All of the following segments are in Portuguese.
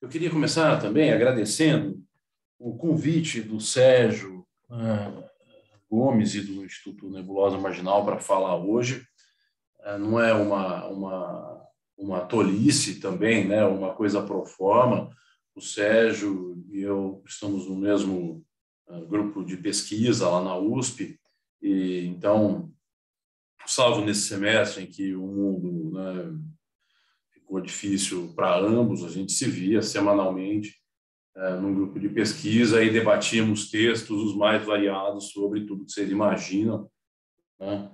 Eu queria começar também agradecendo o convite do Sérgio Gomes e do Instituto Nebulosa Marginal para falar hoje. Não é uma tolice também, né? Uma coisa pro forma. O Sérgio e eu estamos no mesmo grupo de pesquisa lá na USP, e então, salvo nesse semestre em que o mundo, né, ficou difícil para ambos, a gente se via semanalmente num grupo de pesquisa e debatíamos textos os mais variados sobre tudo que vocês imaginam, né,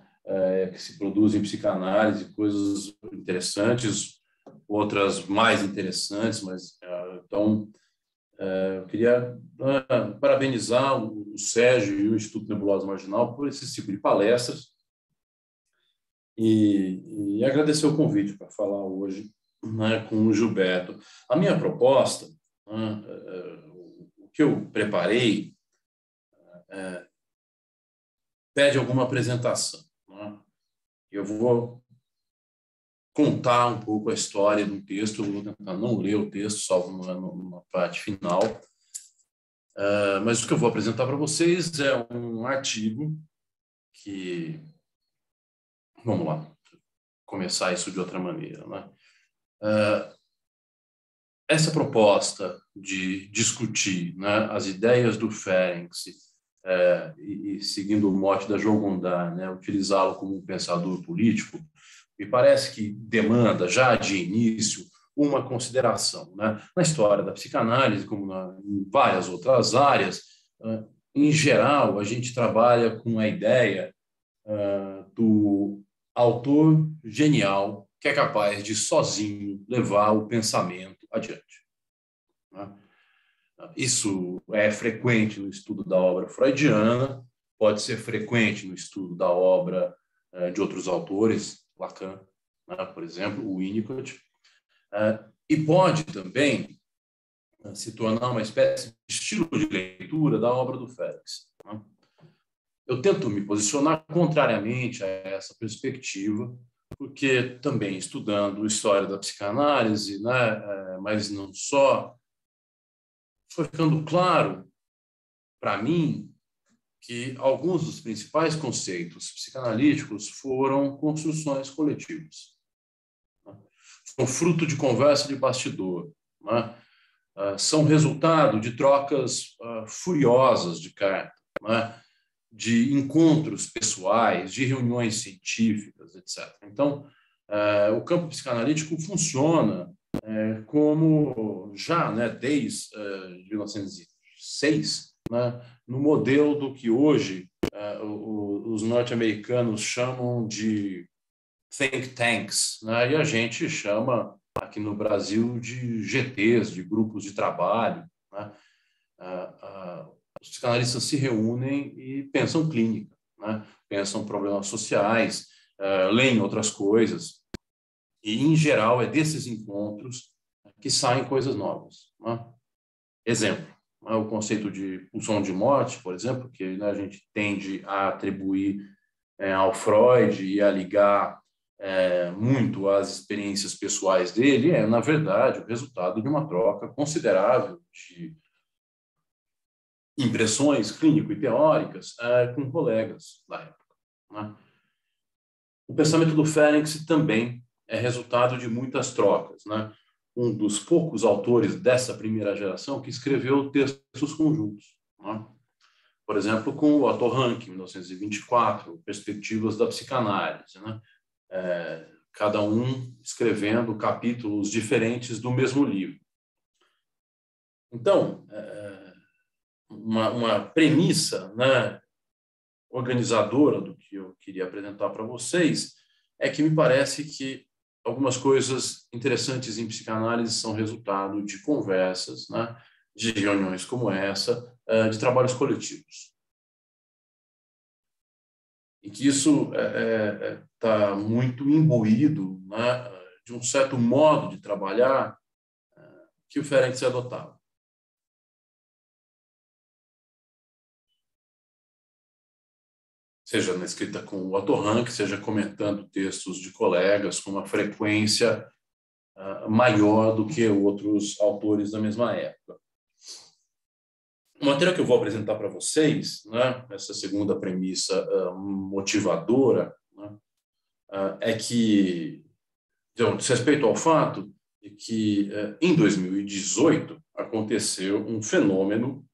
que se produz em psicanálise, coisas interessantes, outras mais interessantes, mas então eu queria parabenizar o Sérgio e o Instituto Nebulosa Marginal por esse tipo de palestras e agradecer o convite para falar hoje, né, com o Gilberto. A minha proposta, né, o que eu preparei, pede alguma apresentação, né? Eu vou contar um pouco a história do texto, eu vou tentar não ler o texto, só numa parte final, mas o que eu vou apresentar para vocês é um artigo que, vamos lá, começar isso de outra maneira, né? Essa proposta de discutir, né, as ideias do Ferenc e seguindo o mote da João Gondar, né, utilizá-lo como um pensador político, me parece que demanda já de início uma consideração, né? Na história da psicanálise, como em várias outras áreas, em geral, a gente trabalha com a ideia do autor genial que é capaz de sozinho levar o pensamento adiante, né? Isso é frequente no estudo da obra freudiana, pode ser frequente no estudo da obra de outros autores, Lacan, né, por exemplo, o Winnicott, e pode também se tornar uma espécie de estilo de leitura da obra do Félix, né? Eu tento me posicionar contrariamente a essa perspectiva, porque também estudando história da psicanálise, né, mas não só, foi ficando claro para mim que alguns dos principais conceitos psicanalíticos foram construções coletivas, né? São fruto de conversa de bastidor, né? São resultado de trocas furiosas de carta, né? De encontros pessoais, de reuniões científicas, etc. Então, o campo psicanalítico funciona como já, né, desde 1906, né, no modelo do que hoje os norte-americanos chamam de think tanks, né, e a gente chama aqui no Brasil de GTs, de grupos de trabalho, né? Os psicanalistas se reúnem e pensam clínica, né? Pensam problemas sociais, leem outras coisas, e, em geral, é desses encontros que saem coisas novas, né? Exemplo, o conceito de pulsão de morte, por exemplo, que, né, a gente tende a atribuir ao Freud e a ligar muito às experiências pessoais dele, na verdade, o resultado de uma troca considerável de impressões clínico e teóricas com colegas da época, né? O pensamento do Ferenc também é resultado de muitas trocas, né? Um dos poucos autores dessa primeira geração que escreveu textos conjuntos, né? Por exemplo, com o Otto Rank, em 1924, Perspectivas da Psicanálise, né? Cada um escrevendo capítulos diferentes do mesmo livro. Então, uma premissa, né, organizadora do que eu queria apresentar para vocês é que me parece que algumas coisas interessantes em psicanálise são resultado de conversas, né, de reuniões como essa, de trabalhos coletivos. E que isso está muito imbuído, né, de um certo modo de trabalhar que o Ferenc adotava. Seja na escrita com o Otto Rank, seja comentando textos de colegas com uma frequência maior do que outros autores da mesma época. O material que eu vou apresentar para vocês, né, essa segunda premissa motivadora, né, é que, então, diz respeito ao fato de que, em 2018, aconteceu um fenômeno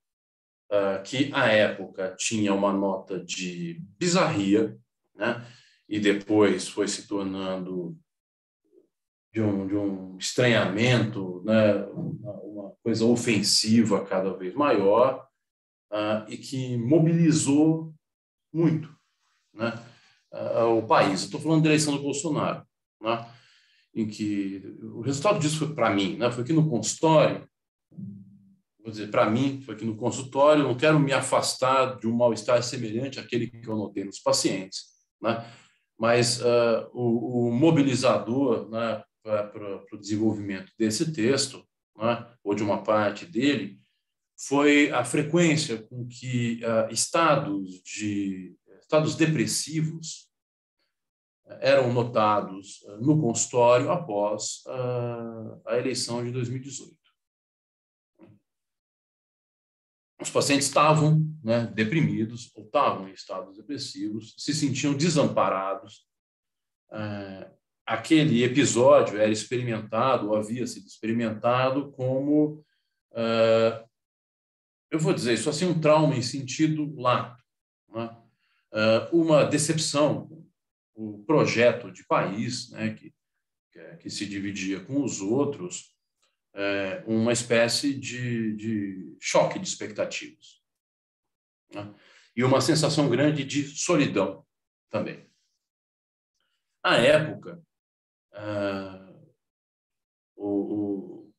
que, à época, tinha uma nota de bizarria, né, e depois foi se tornando de um estranhamento, né, uma coisa ofensiva cada vez maior, e que mobilizou muito, né, o país. Estou falando da eleição do Bolsonaro, né, em que o resultado disso foi para mim, né, foi aqui no consultório, vou dizer, para mim, foi aqui no consultório, não quero me afastar de um mal-estar semelhante àquele que eu notei nos pacientes, né, mas o mobilizador, né, para o desenvolvimento desse texto, né, ou de uma parte dele, foi a frequência com que estados depressivos eram notados no consultório após a eleição de 2018. Os pacientes estavam, né, deprimidos, ou estavam em estados depressivos, se sentiam desamparados. Aquele episódio era experimentado, ou havia sido experimentado como, eu vou dizer isso assim, um trauma em sentido lato, né? Uma decepção, o projeto de país, né, que se dividia com os outros, uma espécie de choque de expectativas, né? E uma sensação grande de solidão também. À época, o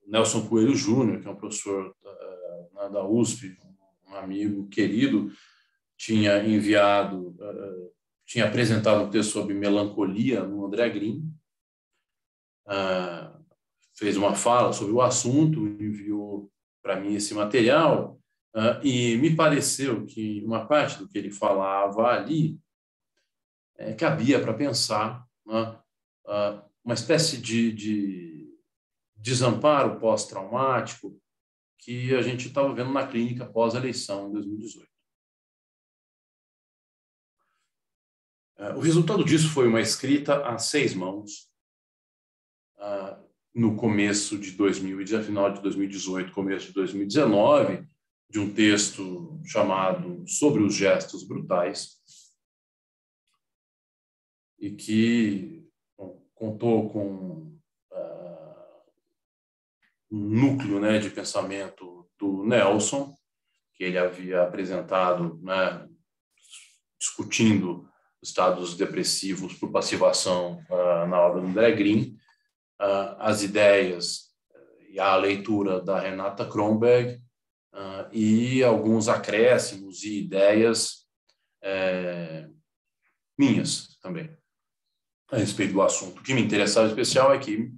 Nelson Coelho Júnior, que é um professor da USP, um amigo querido, tinha enviado, tinha apresentado um texto sobre melancolia no André Green, fez uma fala sobre o assunto, enviou para mim esse material, e me pareceu que uma parte do que ele falava ali cabia para pensar, né, uma espécie de desamparo pós-traumático que a gente estava vendo na clínica pós-eleição em 2018. O resultado disso foi uma escrita a 6 mãos, no começo de final de 2018, começo de 2019, de um texto chamado Sobre os Gestos Brutais, e que contou com um núcleo, né, de pensamento do Nelson, que ele havia apresentado, né, discutindo estados depressivos por passivação na obra do André Green, as ideias e a leitura da Renata Kronberg, e alguns acréscimos e ideias minhas também a respeito do assunto. O que me interessava em especial é que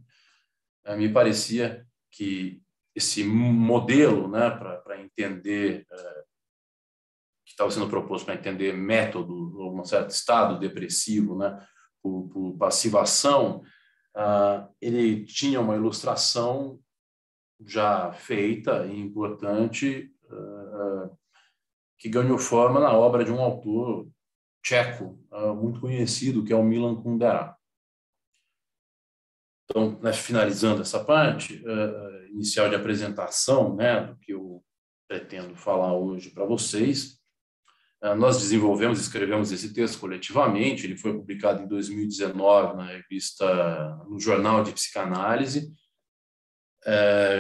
me parecia que esse modelo, né, para entender, que estava sendo proposto para entender método, ou um certo estado depressivo, né, por passivação, ele tinha uma ilustração já feita e importante, que ganhou forma na obra de um autor tcheco muito conhecido, que é o Milan Kundera. Então, né, finalizando essa parte inicial de apresentação, né, do que eu pretendo falar hoje para vocês, nós desenvolvemos e escrevemos esse texto coletivamente. Ele foi publicado em 2019 na revista, no Jornal de Psicanálise,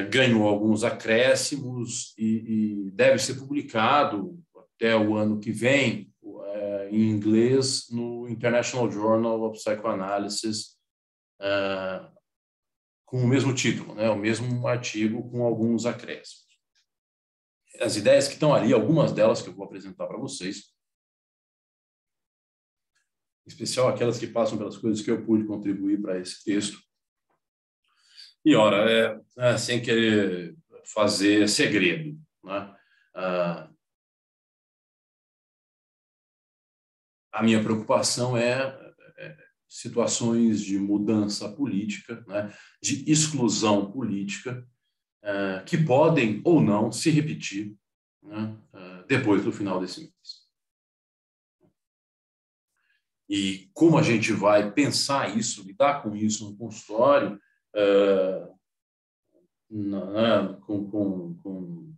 ganhou alguns acréscimos e deve ser publicado até o ano que vem, em inglês, no International Journal of Psychoanalysis, com o mesmo título, né, o mesmo artigo com alguns acréscimos. As ideias que estão ali, algumas delas que eu vou apresentar para vocês, em especial aquelas que passam pelas coisas que eu pude contribuir para esse texto. E, ora, sem querer fazer segredo, né? A minha preocupação é situações de mudança política, né, de exclusão política, que podem ou não se repetir, né, depois do final desse mês. E como a gente vai pensar isso, lidar com isso no consultório, com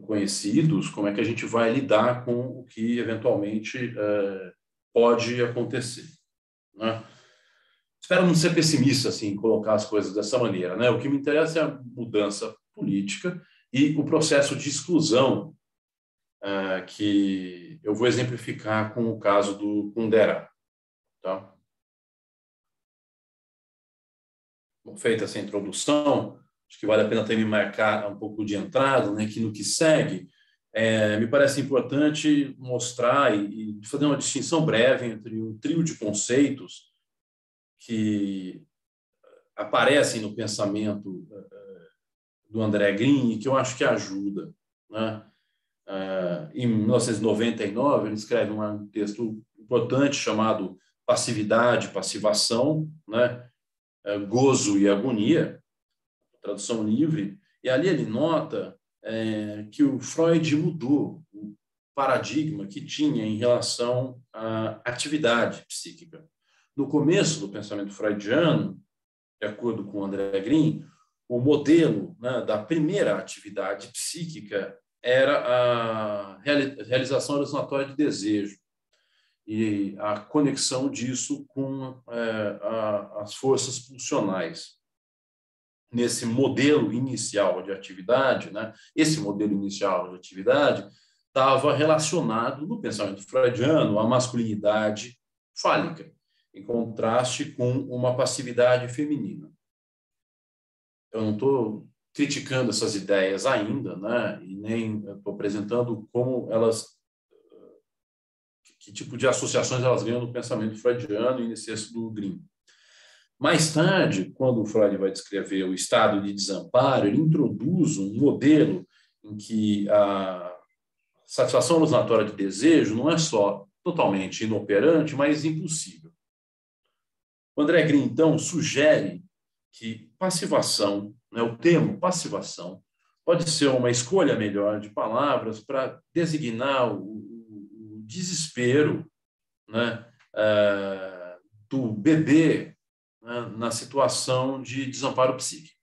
conhecidos, como é que a gente vai lidar com o que eventualmente pode acontecer, né? Espero não ser pessimista assim, colocar as coisas dessa maneira, né? O que me interessa é a mudança política e o processo de exclusão que eu vou exemplificar com o caso do Kundera, tá? Bom, feita essa introdução, acho que vale a pena também marcar um pouco de entrada, né? Que no que segue, me parece importante mostrar e fazer uma distinção breve entre um trio de conceitos que aparecem no pensamento do André Green e que eu acho que ajuda, né? Em 1999, ele escreve um texto importante chamado Passividade, Passivação, né? Gozo e Agonia, tradução livre, e ali ele nota que o Freud mudou o paradigma que tinha em relação à atividade psíquica. No começo do pensamento freudiano, de acordo com André Green, o modelo, né, da primeira atividade psíquica era a realização alucinatória de desejo e a conexão disso com as forças pulsionais. Nesse modelo inicial de atividade, né, esse modelo inicial de atividade estava relacionado, no pensamento freudiano, à masculinidade fálica, em contraste com uma passividade feminina. Eu não estou criticando essas ideias ainda, né? E nem estou apresentando como elas, que tipo de associações elas ganham no pensamento freudiano e nesse texto do Green. Mais tarde, quando o Freud vai descrever o estado de desamparo, ele introduz um modelo em que a satisfação alucinatória de desejo não é só totalmente inoperante, mas impossível. O André Green, então, sugere que passivação, né, o termo passivação, pode ser uma escolha melhor de palavras para designar o desespero, né, do bebê, né, na situação de desamparo psíquico.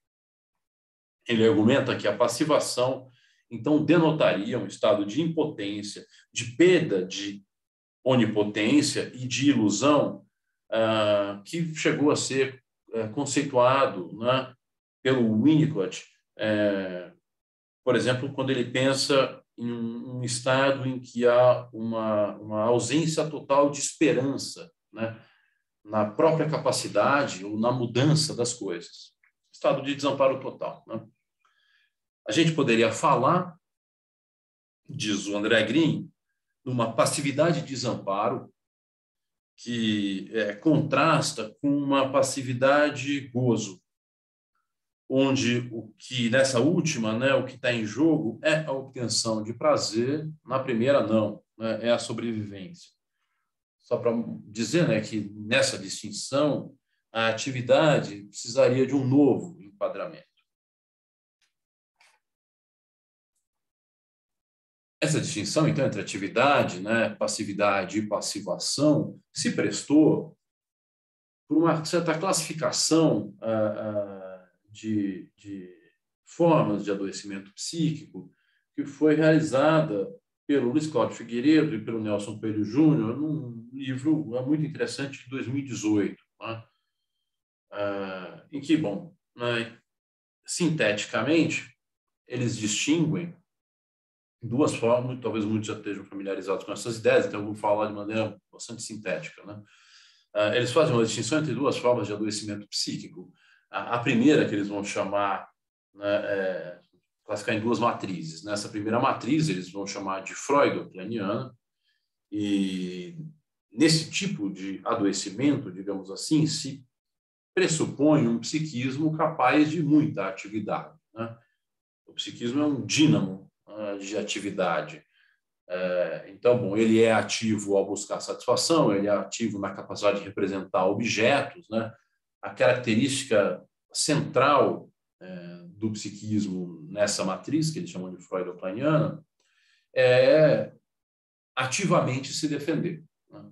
Ele argumenta que a passivação, então, denotaria um estado de impotência, de perda de onipotência e de ilusão, que chegou a ser conceituado, né, pelo Winnicott, por exemplo, quando ele pensa em um estado em que há uma ausência total de esperança, né, na própria capacidade ou na mudança das coisas. Estado de desamparo total, né? A gente poderia falar, diz o André Green, numa passividade de desamparo que contrasta com uma passividade gozo, onde o que nessa última, né, o que está em jogo é a obtenção de prazer, na primeira não, né, é a sobrevivência. Só para dizer, né, que nessa distinção a atividade precisaria de um novo enquadramento. Essa distinção, então, entre atividade, né, passividade e passivação se prestou por uma certa classificação de formas de adoecimento psíquico que foi realizada pelo Luiz Cláudio Figueiredo e pelo Nelson Coelho Júnior num livro muito interessante de 2018, né? Em que, bom, né, sinteticamente, eles distinguem duas formas, talvez muitos já estejam familiarizados com essas ideias, então eu vou falar de maneira bastante sintética, né? Eles fazem uma distinção entre duas formas de adoecimento psíquico. A primeira, que eles vão chamar, né, classificar em duas matrizes. Nessa primeira matriz, eles vão chamar de freudoplaniana, e nesse tipo de adoecimento, digamos assim, se pressupõe um psiquismo capaz de muita atividade, né? O psiquismo é um dínamo de atividade. Então, bom, ele é ativo ao buscar satisfação, ele é ativo na capacidade de representar objetos, né? A característica central do psiquismo nessa matriz, que eles chamam de freudo-kleiniana, é ativamente se defender, né?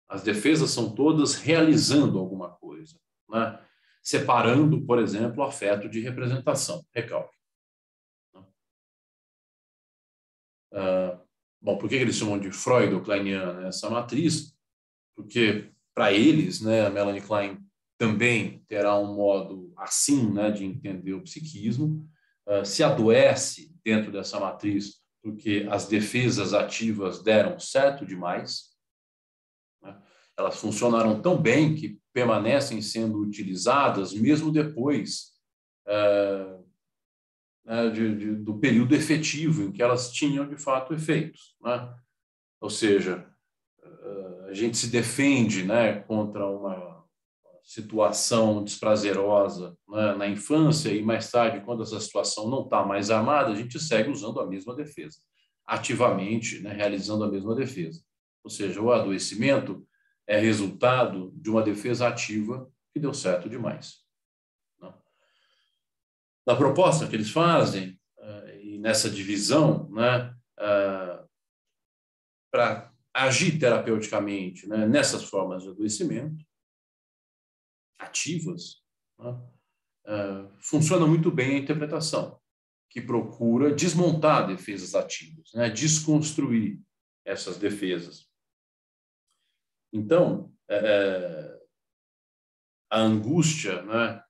As defesas são todas realizando alguma coisa, né? Separando, por exemplo, o afeto de representação. Recalque. Bom, por que eles chamam de freudo-kleiniana essa matriz? Porque, para eles, né, a Melanie Klein também terá um modo assim, né, de entender o psiquismo, se adoece dentro dessa matriz porque as defesas ativas deram certo demais, né? Elas funcionaram tão bem que permanecem sendo utilizadas mesmo depois do período efetivo em que elas tinham, de fato, efeitos, né? Ou seja, a gente se defende, né, contra uma situação desprazerosa, né, na infância e mais tarde, quando essa situação não está mais armada, a gente segue usando a mesma defesa, ativamente, né, realizando a mesma defesa. Ou seja, o adoecimento é resultado de uma defesa ativa que deu certo demais, né? Na proposta que eles fazem, e nessa divisão, né, para agir terapeuticamente, né, nessas formas de adoecimento ativas, né, funciona muito bem a interpretação, que procura desmontar defesas ativas, né, desconstruir essas defesas. Então, a angústia, né,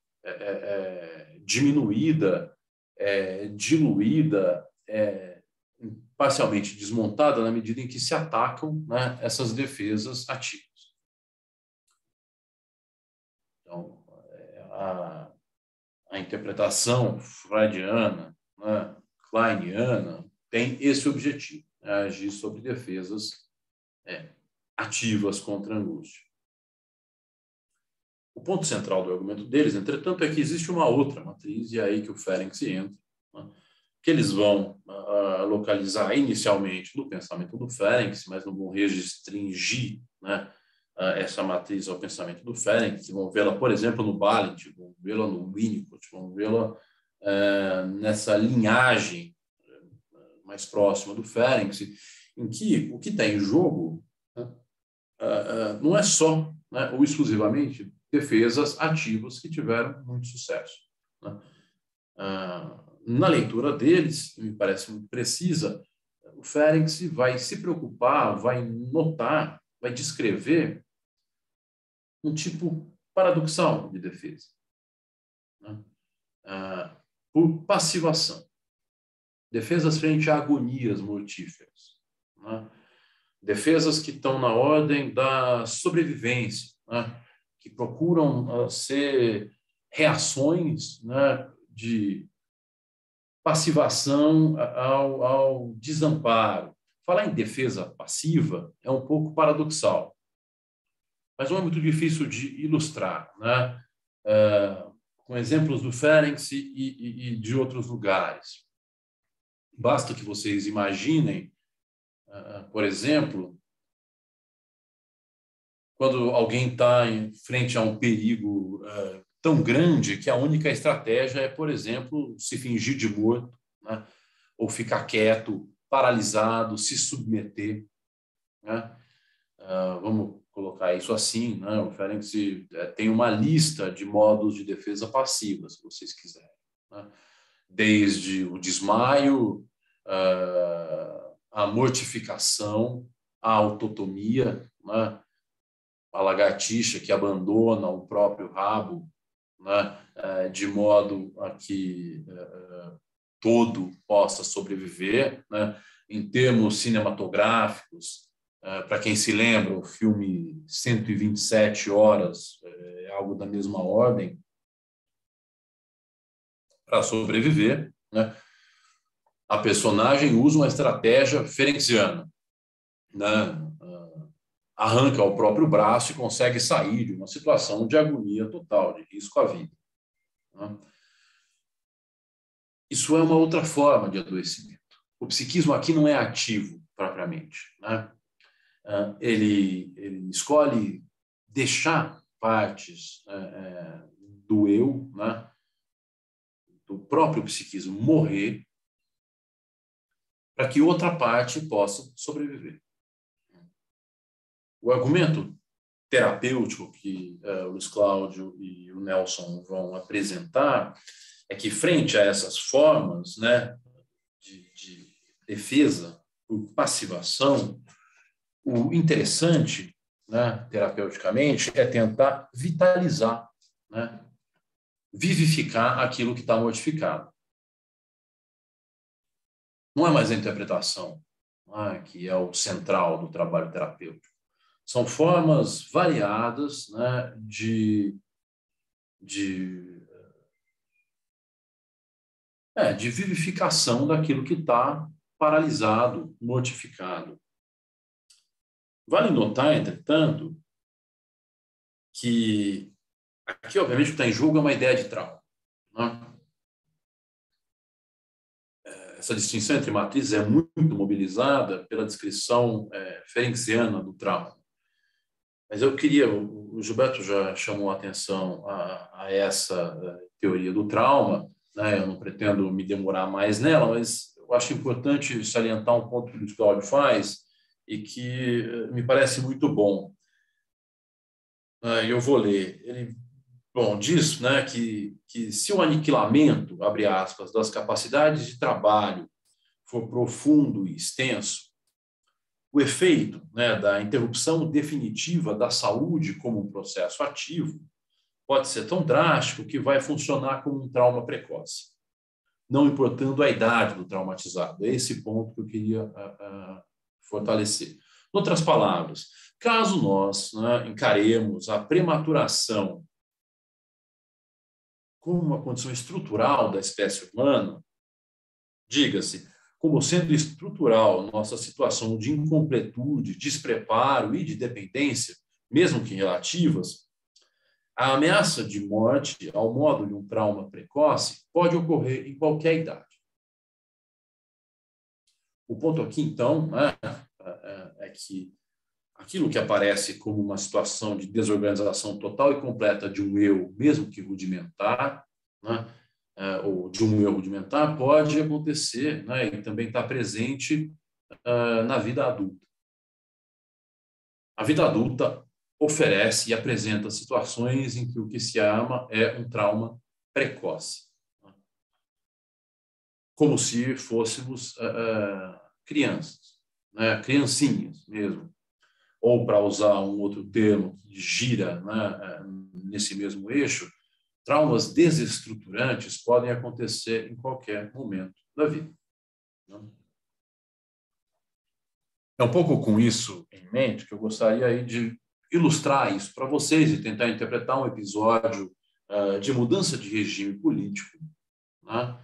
diminuída, diluída, parcialmente desmontada na medida em que se atacam, né, essas defesas ativas. Então, a interpretação freudiana, né, kleiniana, tem esse objetivo, né, agir sobre defesas ativas contra a angústia. O ponto central do argumento deles, entretanto, é que existe uma outra matriz, e é aí que o Ferenczi entra, né, que eles vão localizar inicialmente no pensamento do Ferenczi, mas não vão restringir, né, essa matriz ao pensamento do Ferenczi, vão vê-la, por exemplo, no Balint, vão vê-la no Winnicott, vão vê-la nessa linhagem mais próxima do Ferenczi, em que o que está em jogo, né, não é só, né, ou exclusivamente defesas ativas que tiveram muito sucesso, né? Na leitura deles, me parece muito precisa, o Ferenczi vai se preocupar, vai notar, vai descrever um tipo paradoxal de defesa, né, por passivação. Defesas frente a agonias mortíferas, né? Defesas que estão na ordem da sobrevivência, né, que procuram ser reações, né, de passivação ao desamparo. Falar em defesa passiva é um pouco paradoxal, mas não é muito difícil de ilustrar, né, com exemplos do Ferenczi e de outros lugares. Basta que vocês imaginem, por exemplo, quando alguém está em frente a um perigo tão grande que a única estratégia é, por exemplo, se fingir de morto, né, ou ficar quieto, paralisado, se submeter, né? Vamos colocar isso assim, né? O Ferenczi tem uma lista de modos de defesa passiva, se vocês quiserem, né? Desde o desmaio, a mortificação, a autotomia, né? A lagartixa que abandona o próprio rabo, né, de modo a que todo possa sobreviver, né? Em termos cinematográficos, para quem se lembra, o filme 127 Horas é algo da mesma ordem. Para sobreviver, né, a personagem usa uma estratégia ferenciana, né? Arranca o próprio braço e consegue sair de uma situação de agonia total, de risco à vida, né? Isso é uma outra forma de adoecimento, o psiquismo aqui não é ativo propriamente, né? Ele escolhe deixar partes do eu, né, do próprio psiquismo morrer para que outra parte possa sobreviver. O argumento terapêutico que o Luiz Cláudio e o Nelson vão apresentar é que, frente a essas formas, né, de defesa por passivação, o interessante, né, terapeuticamente, é tentar vitalizar, né, vivificar aquilo que está mortificado. Não é mais a interpretação, né, que é o central do trabalho terapêutico. São formas variadas, né, de vivificação daquilo que está paralisado, mortificado. Vale notar, entretanto, que aqui, obviamente, o que está em jogo é uma ideia de trauma, né? Essa distinção entre matrizes é muito mobilizada pela descrição ferenciana do trauma. Mas eu queria, o Gilberto já chamou a atenção a essa teoria do trauma, né? Eu não pretendo me demorar mais nela, mas eu acho importante salientar um ponto que o Cláudio faz e que me parece muito bom. Eu vou ler. Ele, diz, né, que se o aniquilamento, abre aspas, das capacidades de trabalho for profundo e extenso, o efeito, né, da interrupção definitiva da saúde como um processo ativo pode ser tão drástico que vai funcionar como um trauma precoce, não importando a idade do traumatizado. É esse ponto que eu queria fortalecer. Em outras palavras, caso nós, né, encaremos a prematuração como uma condição estrutural da espécie humana, diga-se, como sendo estrutural nossa situação de incompletude, despreparo e de dependência, mesmo que relativas, a ameaça de morte, ao modo de um trauma precoce, pode ocorrer em qualquer idade. O ponto aqui, então, né, é que aquilo que aparece como uma situação de desorganização total e completa de um eu, mesmo que rudimentar, né, ou de um eu rudimentar, pode acontecer, né, e também está presente na vida adulta. A vida adulta oferece e apresenta situações em que o que se ama é um trauma precoce, né, como se fôssemos crianças, né, criancinhas mesmo. Ou, para usar um outro termo que gira, né, nesse mesmo eixo, traumas desestruturantes podem acontecer em qualquer momento da vida. É um pouco com isso em mente que eu gostaria aí de ilustrar isso para vocês e tentar interpretar um episódio de mudança de regime político, né,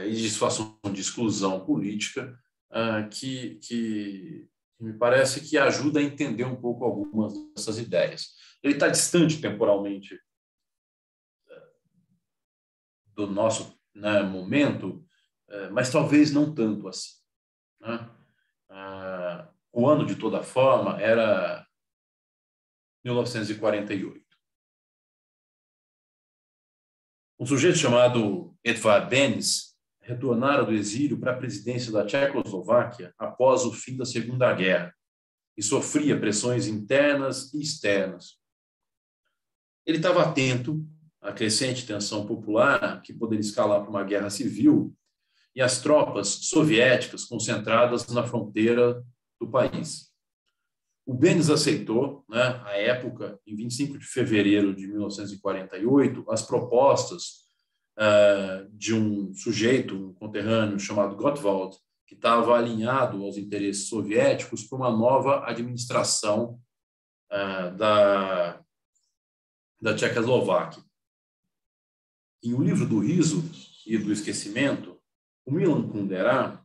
e de situação de exclusão política que me parece que ajuda a entender um pouco algumas dessas ideias. Ele está distante temporalmente do nosso, né, momento, mas talvez não tanto assim, né? O ano, de toda forma, era 1948. Um sujeito chamado Edvard Benes retornara do exílio para a presidência da Tchecoslováquia após o fim da Segunda Guerra e sofria pressões internas e externas. Ele estava atento à crescente tensão popular que poderia escalar para uma guerra civil e às tropas soviéticas concentradas na fronteira do país. O Benes aceitou, né, à época, em 25 de fevereiro de 1948, as propostas de um sujeito, um conterrâneo chamado Gottwald, que estava alinhado aos interesses soviéticos para uma nova administração da Tchecoslováquia. Em O Livro do Riso e do Esquecimento, o Milan Kundera,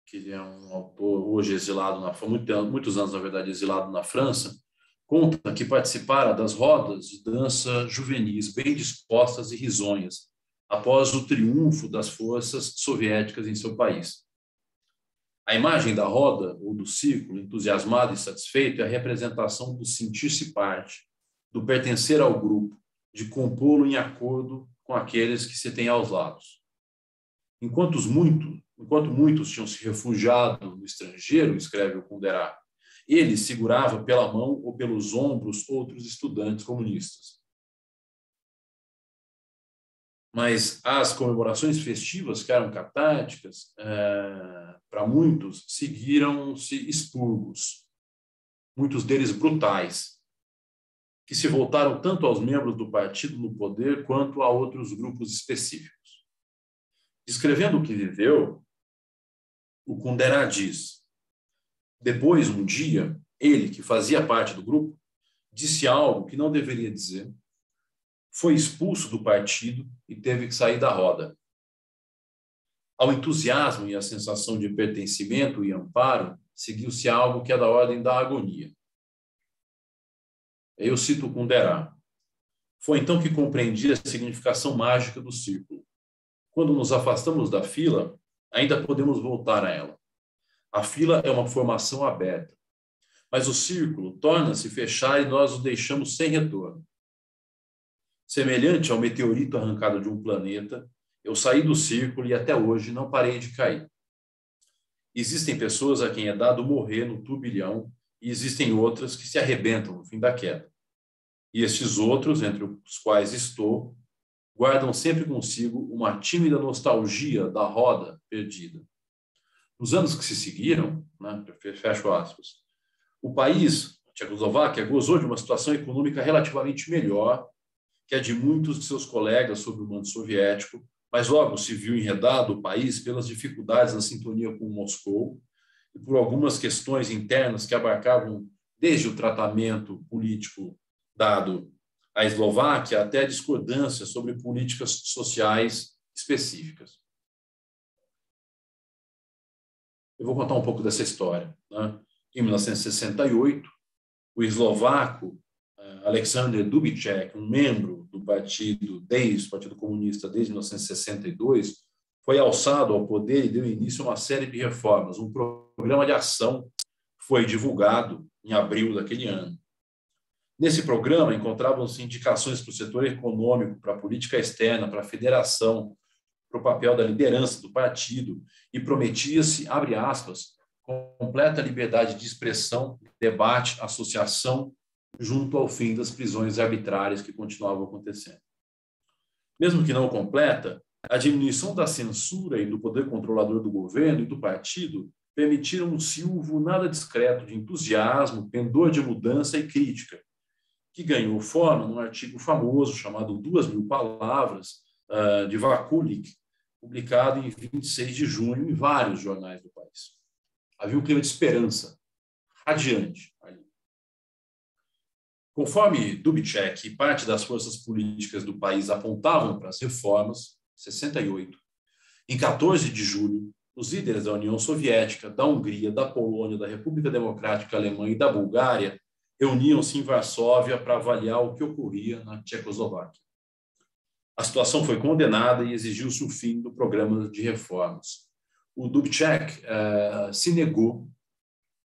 que é um autor hoje exilado, muitos anos, na verdade, exilado na França, conta que participara das rodas de dança juvenis bem dispostas e risonhas após o triunfo das forças soviéticas em seu país. A imagem da roda ou do círculo, entusiasmado e satisfeito, é a representação do sentir-se parte, do pertencer ao grupo, de compô-lo em acordo com aqueles que se têm aos lados. Enquanto muitos tinham se refugiado no estrangeiro, escreve o Kundera, ele segurava pela mão ou pelos ombros outros estudantes comunistas. Mas as comemorações festivas, que eram catárticas, para muitos, seguiram-se expurgos, muitos deles brutais, que se voltaram tanto aos membros do partido no poder quanto a outros grupos específicos. Descrevendo o que viveu, o Kundera diz: depois, um dia, ele, que fazia parte do grupo, disse algo que não deveria dizer, foi expulso do partido e teve que sair da roda. Ao entusiasmo e à sensação de pertencimento e amparo, seguiu-se algo que é da ordem da agonia. Eu cito Kundera. Foi então que compreendi a significação mágica do círculo. Quando nos afastamos da fila, ainda podemos voltar a ela. A fila é uma formação aberta, mas o círculo torna-se fechar e nós o deixamos sem retorno. Semelhante ao meteorito arrancado de um planeta, eu saí do círculo e até hoje não parei de cair. Existem pessoas a quem é dado morrer no turbilhão e existem outras que se arrebentam no fim da queda. E estes outros, entre os quais estou, guardam sempre consigo uma tímida nostalgia da roda perdida. Nos anos que se seguiram, fecho aspas, o país, a Tchecoslováquia, gozou de uma situação econômica relativamente melhor que a de muitos de seus colegas sob o mando soviético, mas logo se viu enredado o país pelas dificuldades na sintonia com Moscou e por algumas questões internas que abarcavam desde o tratamento político dado à Eslováquia até a discordância sobre políticas sociais específicas. Eu vou contar um pouco dessa história. Em 1968, o eslovaco Alexander Dubček, um membro do Partido Comunista desde 1962, foi alçado ao poder e deu início a uma série de reformas. Um programa de ação foi divulgado em abril daquele ano. Nesse programa encontravam-se indicações para o setor econômico, para a política externa, para a federação, para o papel da liderança do partido e prometia-se, abre aspas, completa liberdade de expressão, debate, associação, junto ao fim das prisões arbitrárias que continuavam acontecendo. Mesmo que não completa, a diminuição da censura e do poder controlador do governo e do partido permitiram um silvo nada discreto de entusiasmo, pendor de mudança e crítica, que ganhou forma num artigo famoso chamado 2.000 Palavras, de Vakulik, publicado em 26 de junho em vários jornais do país. Havia um clima de esperança radiante ali. Conforme Dubček e parte das forças políticas do país apontavam para as reformas, 68, em 14 de julho, os líderes da União Soviética, da Hungria, da Polônia, da República Democrática Alemã e da Bulgária reuniam-se em Varsóvia para avaliar o que ocorria na Tchecoslováquia. A situação foi condenada e exigiu-se o fim do programa de reformas. O Dubček se negou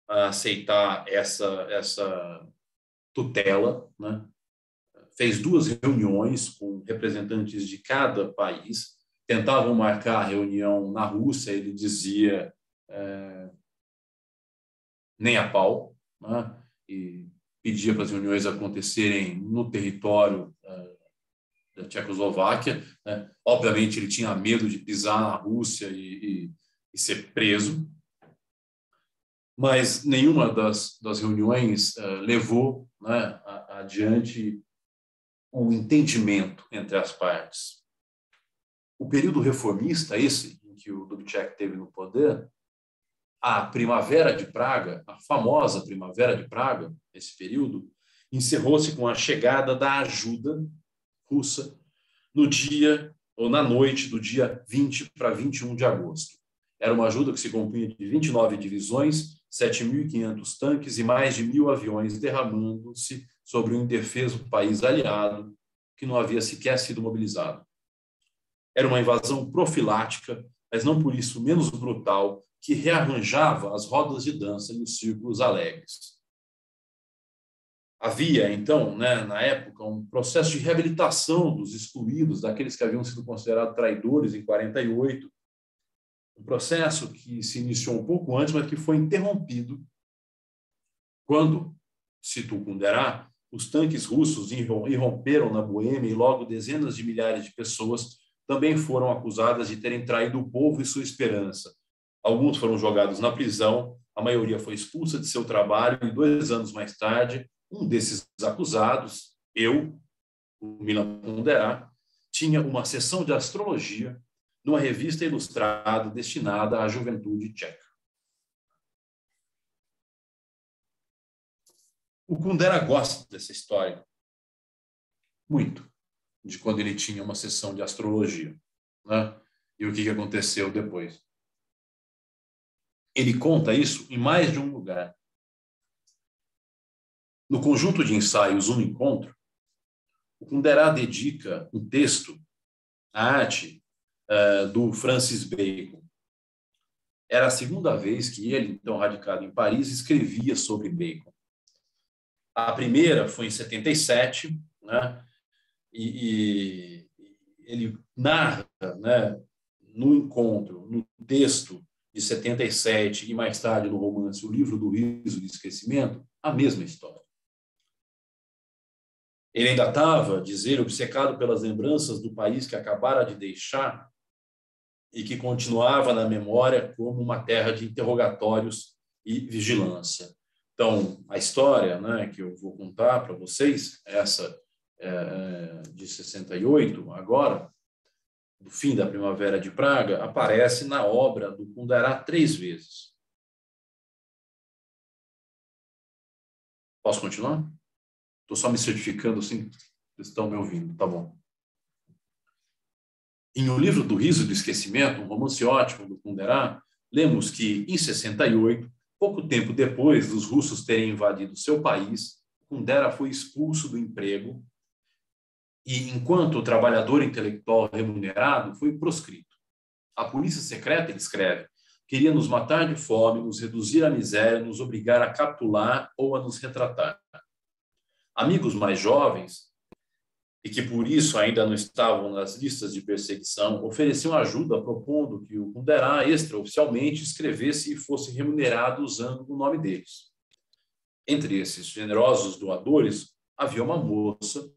a aceitar essa tutela, fez 2 reuniões com representantes de cada país, tentavam marcar a reunião na Rússia, ele dizia nem a pau, e pedia para as reuniões acontecerem no território da Tchecoslováquia. Obviamente, ele tinha medo de pisar na Rússia e ser preso, mas nenhuma das reuniões levou adiante o entendimento entre as partes. O período reformista, esse em que o Dubček esteve no poder, a Primavera de Praga, a famosa Primavera de Praga, esse período, encerrou-se com a chegada da ajuda russa no dia ou na noite do dia 20 para 21 de agosto. Era uma ajuda que se compunha de 29 divisões, 7.500 tanques e mais de 1.000 aviões derramando-se sobre o indefeso país aliado que não havia sequer sido mobilizado. Era uma invasão profilática mas não por isso menos brutal, que rearranjava as rodas de dança e os círculos alegres. Havia, então, na época, um processo de reabilitação dos excluídos, daqueles que haviam sido considerados traidores em 48, um processo que se iniciou um pouco antes, mas que foi interrompido quando, cito Kundera, os tanques russos irromperam na Boêmia e logo dezenas de milhares de pessoas também foram acusadas de terem traído o povo e sua esperança. Alguns foram jogados na prisão, a maioria foi expulsa de seu trabalho e 2 anos mais tarde, um desses acusados, eu, o Milan Kundera, tinha uma sessão de astrologia numa revista ilustrada destinada à juventude tcheca. O Kundera gosta dessa história muito, de quando ele tinha uma sessão de astrologia, né? E o que aconteceu depois. Ele conta isso em mais de um lugar. No conjunto de ensaios Um Encontro, o Kundera dedica um texto à arte do Francis Bacon. Era a segunda vez que ele, então radicado em Paris, escrevia sobre Bacon. A primeira foi em 77, né? E ele narra, né, no encontro, no texto de 77 e mais tarde no romance O Livro do Riso e do Esquecimento, a mesma história. Ele ainda estava, diz ele, obcecado pelas lembranças do país que acabara de deixar e que continuava na memória como uma terra de interrogatórios e vigilância. Então, a história, né, que eu vou contar para vocês, essa de 68, agora, do fim da Primavera de Praga, aparece na obra do Kundera 3 vezes. Posso continuar? Estou só me certificando, sim, vocês estão me ouvindo, tá bom. Em O Livro do Riso e do Esquecimento, um romance ótimo do Kundera, lemos que, em 68, pouco tempo depois dos russos terem invadido seu país, Kundera foi expulso do emprego e, enquanto trabalhador intelectual remunerado, foi proscrito. A polícia secreta, ele escreve, queria nos matar de fome, nos reduzir à miséria, nos obrigar a capitular ou a nos retratar. Amigos mais jovens, e que por isso ainda não estavam nas listas de perseguição, ofereciam ajuda propondo que o Kundera extraoficialmente escrevesse e fosse remunerado usando o nome deles. Entre esses generosos doadores, havia uma moça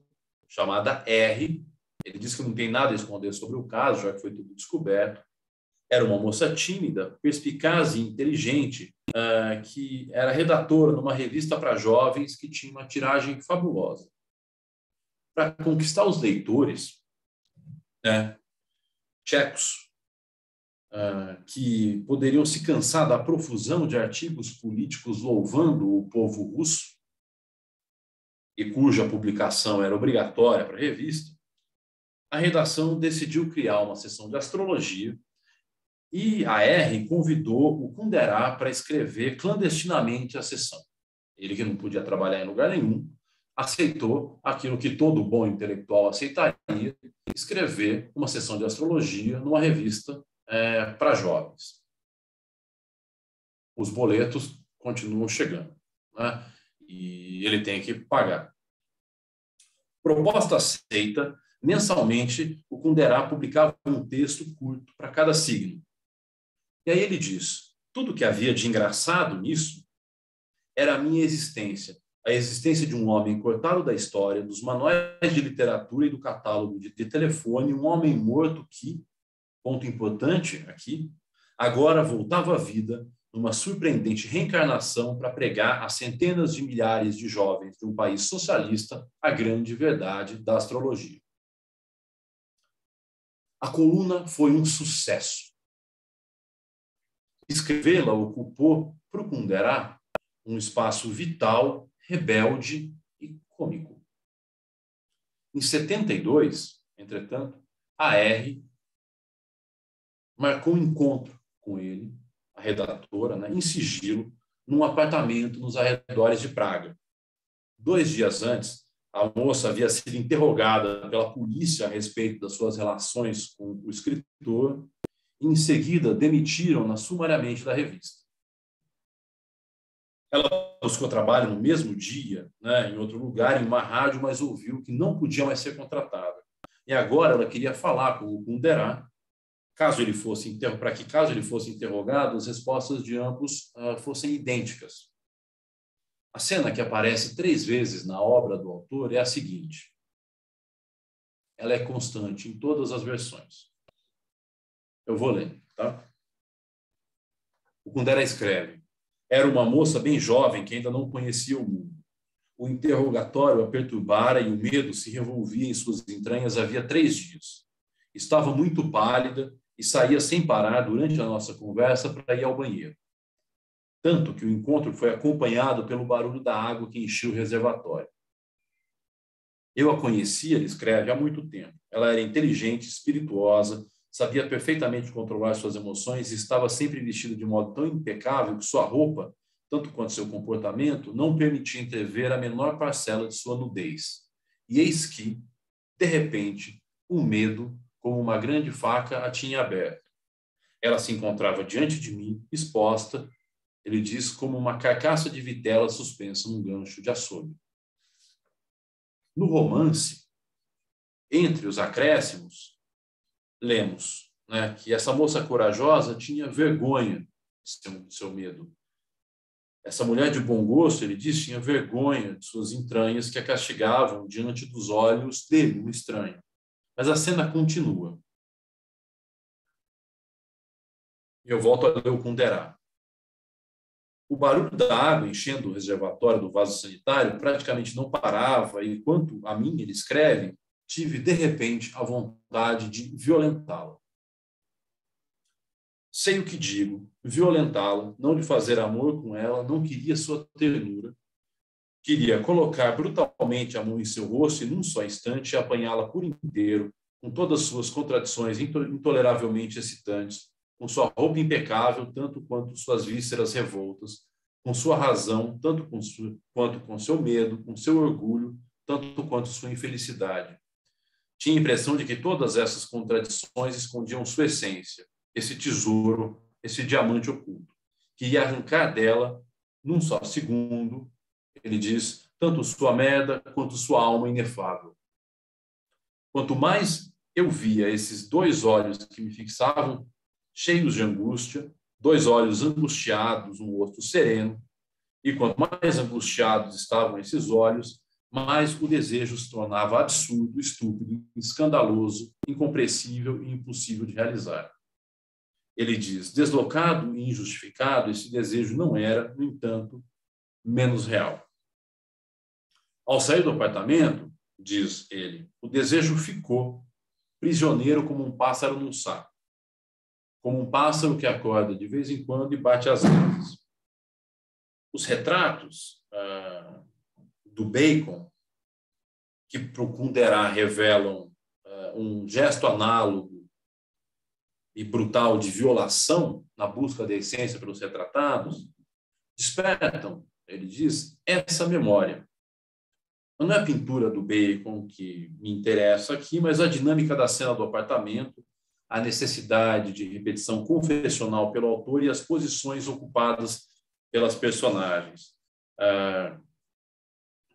chamada R. Ele diz que não tem nada a esconder sobre o caso, já que foi tudo descoberto. Era uma moça tímida, perspicaz e inteligente, que era redatora numa revista para jovens que tinha uma tiragem fabulosa. Para conquistar os leitores, né, tchecos, que poderiam se cansar da profusão de artigos políticos louvando o povo russo, e cuja publicação era obrigatória para a revista, a redação decidiu criar uma seção de astrologia e a R convidou o Kundera para escrever clandestinamente a seção. Ele, que não podia trabalhar em lugar nenhum, aceitou aquilo que todo bom intelectual aceitaria, escrever uma seção de astrologia numa revista para jovens. Os boletos continuam chegando, né? E ele tem que pagar. Proposta aceita, mensalmente o Kundera publicava um texto curto para cada signo. E aí ele diz, tudo que havia de engraçado nisso era a minha existência, a existência de um homem cortado da história, dos manuais de literatura e do catálogo de telefone, um homem morto que, ponto importante aqui, agora voltava à vida numa surpreendente reencarnação para pregar a centenas de milhares de jovens de um país socialista a grande verdade da astrologia. A coluna foi um sucesso. Escrevê-la ocupou para o Kundera um espaço vital, rebelde e cômico. Em 72, entretanto, a R marcou um encontro com ele, a redatora, né, em sigilo, num apartamento nos arredores de Praga. 2 dias antes, a moça havia sido interrogada pela polícia a respeito das suas relações com o escritor Em seguida, demitiram-na sumariamente da revista. Ela buscou trabalho no mesmo dia, né, em outro lugar, em uma rádio, mas ouviu que não podia mais ser contratada. E agora ela queria falar com o Kundera, para que, caso ele fosse interrogado, as respostas de ambos fossem idênticas. A cena que aparece 3 vezes na obra do autor é a seguinte. Ela é constante em todas as versões. Eu vou ler, tá? O Kundera escreve: era uma moça bem jovem que ainda não conhecia o mundo. O interrogatório a perturbara e o medo se revolvia em suas entranhas havia 3 dias. Estava muito pálida e saía sem parar durante a nossa conversa para ir ao banheiro. Tanto que o encontro foi acompanhado pelo barulho da água que enchia o reservatório. Eu a conhecia, ele escreve, há muito tempo. Ela era inteligente, espirituosa, sabia perfeitamente controlar suas emoções e estava sempre vestida de modo tão impecável que sua roupa, tanto quanto seu comportamento, não permitia entrever a menor parcela de sua nudez. E eis que, de repente, o medo, como uma grande faca, a tinha aberto. Ela se encontrava diante de mim, exposta, ele diz, como uma carcaça de vitela suspensa num gancho de açougue. No romance, entre os acréscimos, lemos, né, que essa moça corajosa tinha vergonha de seu medo. Essa mulher de bom gosto, ele diz, tinha vergonha de suas entranhas que a castigavam diante dos olhos dele, um estranho. Mas a cena continua. Eu volto a ler o Kundera. O barulho da água enchendo o reservatório do vaso sanitário praticamente não parava e, quanto a mim, ele escreve, tive, de repente, a vontade de violentá-la. Sei o que digo, violentá-la, não lhe fazer amor com ela, não queria sua ternura, queria colocar brutalmente a mão em seu rosto e, num só instante, apanhá-la por inteiro, com todas suas contradições intoleravelmente excitantes, com sua roupa impecável, tanto quanto suas vísceras revoltas, com sua razão, tanto quanto com seu medo, com seu orgulho, tanto quanto sua infelicidade. Tinha a impressão de que todas essas contradições escondiam sua essência, esse tesouro, esse diamante oculto, que ia arrancar dela, num só segundo, ele diz, tanto sua merda quanto sua alma inefável. Quanto mais eu via esses 2 olhos que me fixavam, cheios de angústia, 2 olhos angustiados, um rosto sereno, e quanto mais angustiados estavam esses olhos, mais o desejo se tornava absurdo, estúpido, escandaloso, incompreensível e impossível de realizar. Ele diz, deslocado e injustificado, esse desejo não era, no entanto, menos real. Ao sair do apartamento, diz ele, o desejo ficou prisioneiro como um pássaro num saco, como um pássaro que acorda de vez em quando e bate as asas. Os retratos do Bacon, que para o Kundera revelam um gesto análogo e brutal de violação na busca da essência pelos retratados, despertam, ele diz, essa memória. Não é a pintura do Bacon que me interessa aqui, mas a dinâmica da cena do apartamento, a necessidade de repetição confessional pelo autor e as posições ocupadas pelas personagens.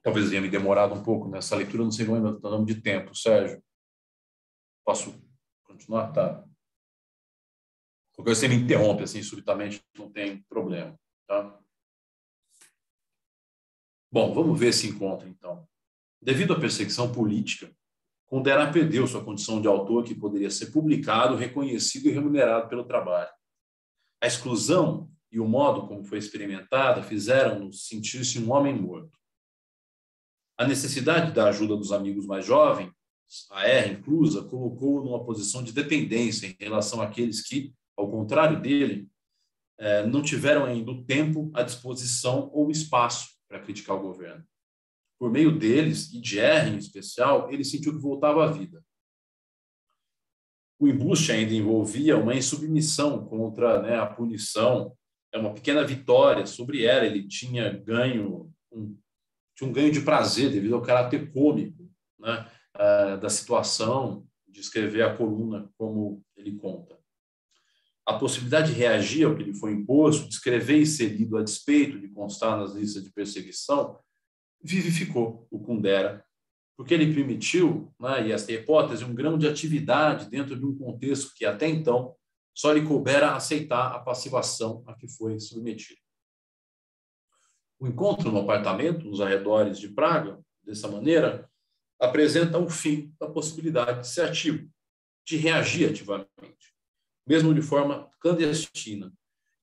Talvez tenha me demorado um pouco nessa leitura, não sei como está dando de tempo, Sérgio. Posso continuar? Tá. Porque você me interrompe assim subitamente, não tem problema, tá? Bom, vamos ver esse encontro então. Devido à perseguição política, Kundera perdeu sua condição de autor que poderia ser publicado, reconhecido e remunerado pelo trabalho. A exclusão e o modo como foi experimentada fizeram-no sentir-se um homem morto. A necessidade da ajuda dos amigos mais jovens, a R inclusa, colocou-o numa posição de dependência em relação àqueles que, ao contrário dele, não tiveram ainda o tempo, a disposição ou o espaço para criticar o governo. Por meio deles, e de R em especial, ele sentiu que voltava à vida. O embuste ainda envolvia uma insubmissão contra a punição, uma pequena vitória sobre ela. Ele tinha ganho um ganho de prazer devido ao caráter cômico, né, da situação, de escrever a coluna como ele conta. a possibilidade de reagir ao que lhe foi imposto, de escrever e ser lido a despeito de constar nas listas de perseguição, vivificou o Kundera, porque ele permitiu, né, e esta hipótese, um grão de atividade dentro de um contexto que até então só lhe coubera aceitar a passivação a que foi submetido. O encontro no apartamento, nos arredores de Praga, dessa maneira, apresenta o fim da possibilidade de ser ativo, de reagir ativamente, mesmo de forma clandestina.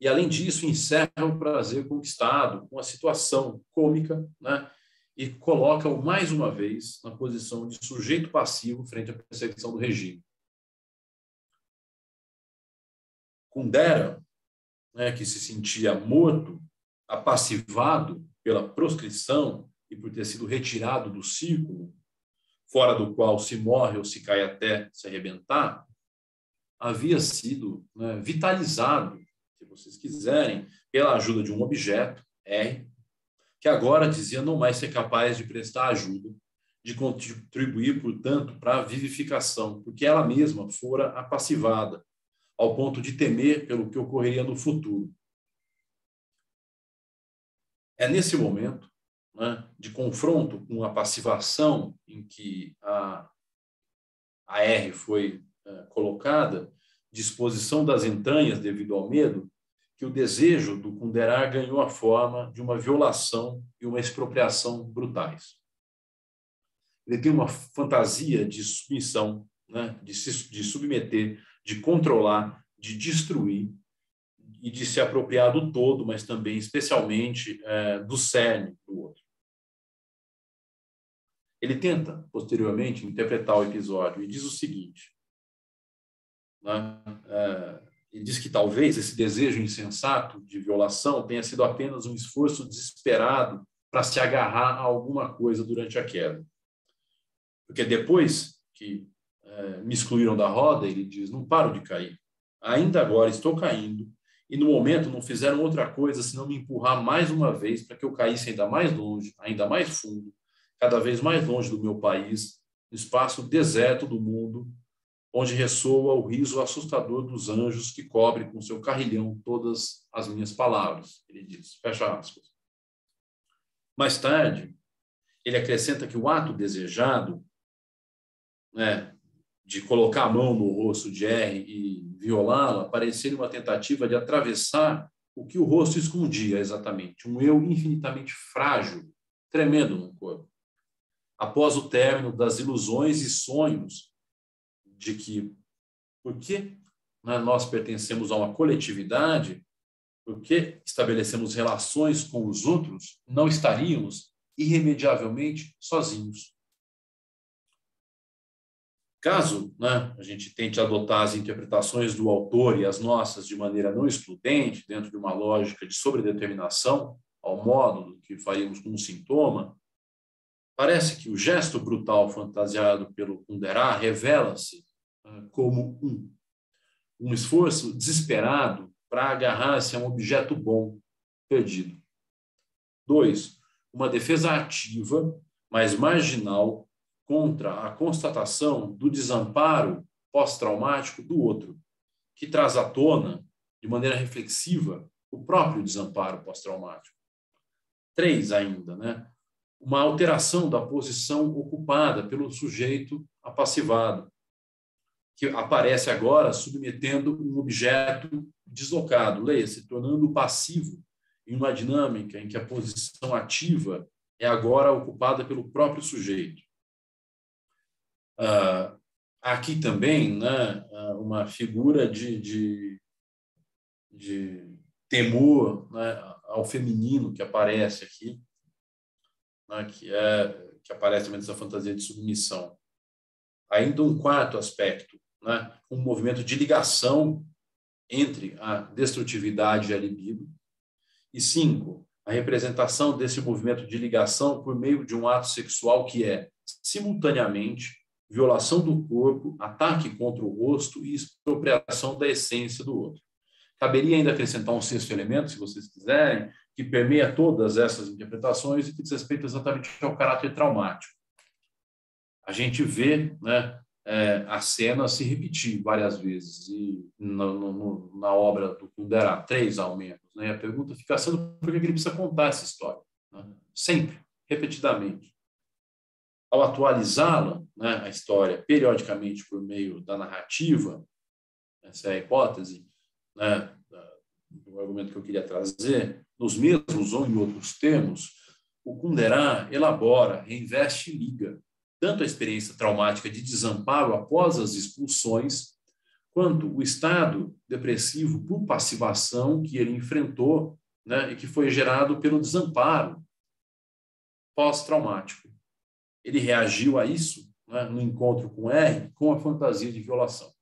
E, além disso, encerra o prazer conquistado com a situação cômica, né, e coloca-o, mais uma vez, na posição de sujeito passivo frente à perseguição do regime. Kundera, né, que se sentia morto, apassivado pela proscrição e por ter sido retirado do círculo, fora do qual se morre ou se cai até se arrebentar, havia sido, né, vitalizado, se vocês quiserem, pela ajuda de um objeto, R, que agora dizia não mais ser capaz de prestar ajuda, de contribuir, portanto, para a vivificação, porque ela mesma fora apassivada, ao ponto de temer pelo que ocorreria no futuro. É nesse momento, né, de confronto com a passivação em que a R foi colocada, disposição das entranhas devido ao medo, que o desejo do Kundera ganhou a forma de uma violação e uma expropriação brutais. Ele tem uma fantasia de submissão, né, de submeter, de controlar, de destruir e de se apropriar do todo, mas também, especialmente, do cerne do outro. Ele tenta, posteriormente, interpretar o episódio e diz o seguinte, né, ele diz que talvez esse desejo insensato de violação tenha sido apenas um esforço desesperado para se agarrar a alguma coisa durante a queda. Porque depois que me excluíram da roda, ele diz, não paro de cair. Ainda agora estou caindo e no momento não fizeram outra coisa senão me empurrar mais uma vez para que eu caísse ainda mais longe, ainda mais fundo, cada vez mais longe do meu país, no espaço deserto do mundo, onde ressoa o riso assustador dos anjos que cobre com seu carrilhão todas as minhas palavras, ele diz, fecha aspas. Mais tarde, ele acrescenta que o ato desejado, né, de colocar a mão no rosto de R e violá-la, parecia uma tentativa de atravessar o que o rosto escondia exatamente, um eu infinitamente frágil, tremendo no corpo. Após o término das ilusões e sonhos de que, porque nós pertencemos a uma coletividade, porque estabelecemos relações com os outros, não estaríamos irremediavelmente sozinhos. Caso, né, a gente tente adotar as interpretações do autor e as nossas de maneira não excludente, dentro de uma lógica de sobredeterminação, ao modo do que faríamos com um sintoma, parece que o gesto brutal fantasiado pelo Kundera revela-se como um esforço desesperado para agarrar-se a um objeto bom perdido. 2, uma defesa ativa, mas marginal, contra a constatação do desamparo pós-traumático do outro, que traz à tona, de maneira reflexiva, o próprio desamparo pós-traumático. 3, ainda, né? Uma alteração da posição ocupada pelo sujeito apassivado, que aparece agora submetendo um objeto deslocado, leia-se, tornando passivo em uma dinâmica em que a posição ativa é agora ocupada pelo próprio sujeito. Aqui também, né, uma figura de temor, né, ao feminino que aparece aqui, né, que aparece também nessa fantasia de submissão. Ainda um quarto aspecto, né, um movimento de ligação entre a destrutividade e a libido. E 5, a representação desse movimento de ligação por meio de um ato sexual que é, simultaneamente, violação do corpo, ataque contra o rosto e expropriação da essência do outro. Caberia ainda acrescentar um 6º elemento, se vocês quiserem, que permeia todas essas interpretações e que diz respeito exatamente ao caráter traumático. A gente vê, né, a cena se repetir várias vezes, e na obra do Kundera, 3 ao menos. Né? A pergunta fica sendo por que ele precisa contar essa história, né? Sempre, repetidamente. Ao atualizá-la, né, a história, periodicamente por meio da narrativa, essa é a hipótese, né, do argumento que eu queria trazer, nos mesmos ou em outros termos, o Kundera elabora, reinveste e liga tanto a experiência traumática de desamparo após as expulsões, quanto o estado depressivo por passivação que ele enfrentou, né, e que foi gerado pelo desamparo pós-traumático. Ele reagiu a isso, né, no encontro com R, com a fantasia de violação.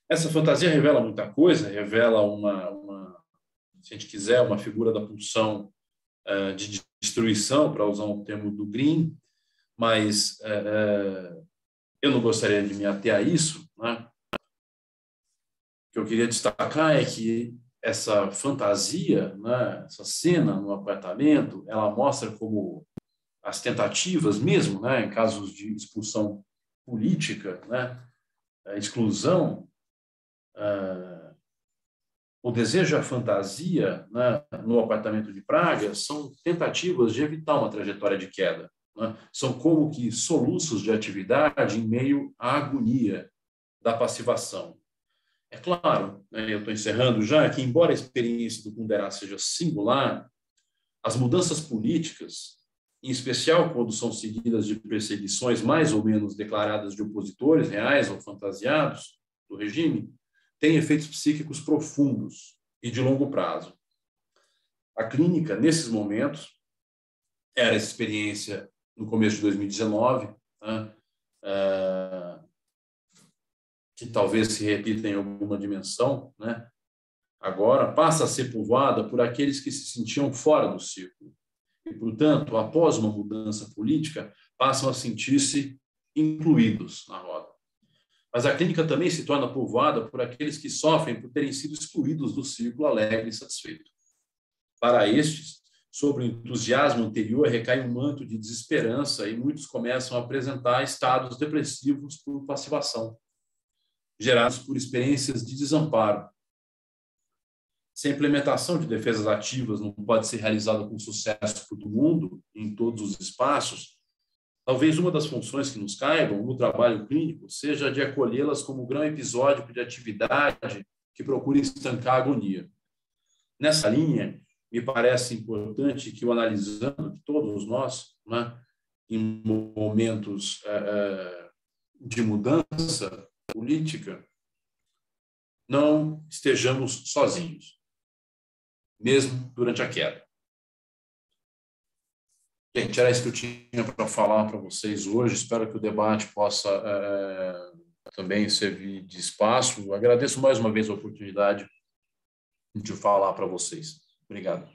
Essa fantasia revela muita coisa, revela se a gente quiser, uma figura da pulsão de destruição, para usar um termo do Green, mas eu não gostaria de me ater a isso, né? O que eu queria destacar é que essa fantasia, né, essa cena no apartamento, ela mostra como as tentativas mesmo, né, em casos de expulsão política, né, a exclusão, o desejo e a fantasia, né, no apartamento de Praga são tentativas de evitar uma trajetória de queda. Né? São como que soluços de atividade em meio à agonia da passivação. É claro, né, eu estou encerrando já, que embora a experiência do Kundera seja singular, as mudanças políticas, em especial quando são seguidas de perseguições mais ou menos declaradas de opositores reais ou fantasiados do regime, têm efeitos psíquicos profundos e de longo prazo. A clínica, nesses momentos, era essa experiência no começo de 2019, né, que talvez se repita em alguma dimensão, né, agora passa a ser povoada por aqueles que se sentiam fora do círculo. E, portanto, após uma mudança política, passam a sentir-se incluídos na roda. Mas a clínica também se torna povoada por aqueles que sofrem por terem sido excluídos do círculo alegre e satisfeito. Para estes, sobre o entusiasmo anterior recai um manto de desesperança e muitos começam a apresentar estados depressivos por passivação, gerados por experiências de desamparo. Se a implementação de defesas ativas não pode ser realizada com sucesso por todo mundo, em todos os espaços, talvez uma das funções que nos caibam no trabalho clínico seja a de acolhê-las como um grão episódico de atividade que procure estancar a agonia. Nessa linha, me parece importante que o analisando, que todos nós, né, em momentos de mudança política, não estejamos sozinhos, mesmo durante a queda. Gente, era isso que eu tinha para falar para vocês hoje. Espero que o debate possa também servir de espaço. Eu agradeço mais uma vez a oportunidade de falar para vocês. Obrigado.